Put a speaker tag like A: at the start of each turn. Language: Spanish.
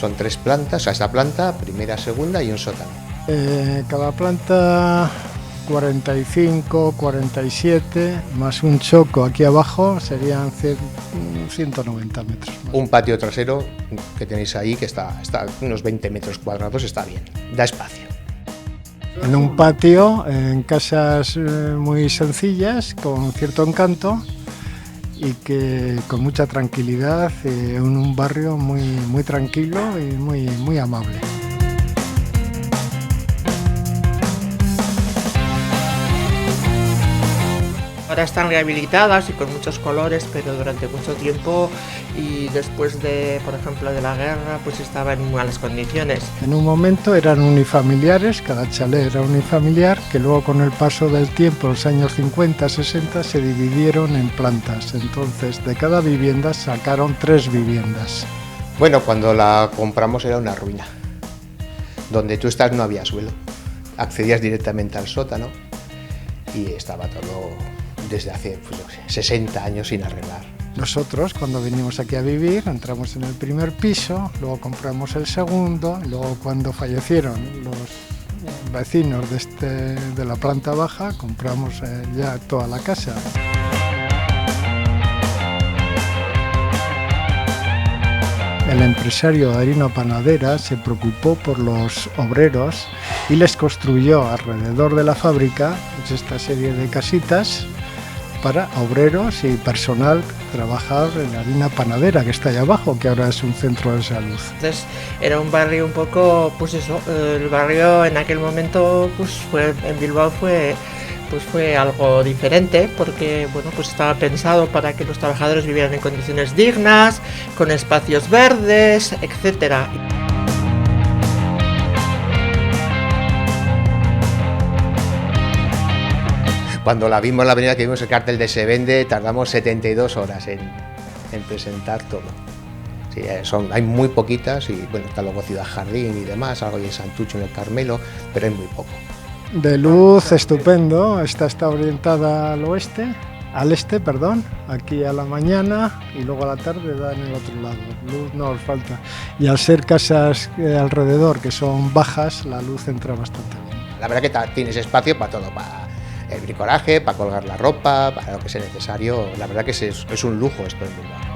A: Son 3 plantas, o sea, esta planta, primera, segunda y un sótano.
B: Cada planta 45, 47, más un choco aquí abajo serían 190 metros.
A: Un patio trasero que tenéis ahí que está unos 20 metros cuadrados, está bien, da espacio.
B: En un patio, en casas muy sencillas, con cierto encanto y que con mucha tranquilidad, en un barrio muy tranquilo y muy amable.
C: Ahora están rehabilitadas y con muchos colores, pero durante mucho tiempo y después de, por ejemplo, de la guerra, pues estaba en malas condiciones.
B: En un momento eran unifamiliares, cada chalet era unifamiliar, que luego con el paso del tiempo, los años 50, 60, se dividieron en plantas. Entonces, de cada vivienda sacaron 3 viviendas.
A: Bueno, cuando la compramos era una ruina. Donde tú estás no había suelo. Accedías directamente al sótano y estaba todo desde hace 60 años sin arreglar.
B: Nosotros, cuando vinimos aquí a vivir, entramos en el primer piso, luego compramos el segundo, y luego cuando fallecieron los vecinos de la planta baja, compramos ya toda la casa. El empresario de harina panadera se preocupó por los obreros y les construyó alrededor de la fábrica esta serie de casitas para obreros y personal trabajar en la harina panadera que está allá abajo, que ahora es un centro de salud.
C: Entonces era un barrio un poco, pues eso, el barrio en aquel momento, pues en Bilbao fue algo diferente, porque bueno, pues estaba pensado para que los trabajadores vivieran en condiciones dignas, con espacios verdes, etcétera.
A: Cuando la vimos, la primera que vimos el cartel de Se Vende, tardamos 72 horas en presentar todo. Sí, hay muy poquitas y bueno, está luego Ciudad Jardín y demás, algo en Santucho, en el Carmelo, pero hay muy poco.
B: De luz estupendo, esta está orientada al este, aquí a la mañana y luego a la tarde da en el otro lado. Luz no os falta. Y al ser casas alrededor que son bajas, la luz entra bastante bien.
A: La verdad que tienes espacio para todo, para el bricolaje, para colgar la ropa, para lo que sea necesario. La verdad que es un lujo esto en Bilbao.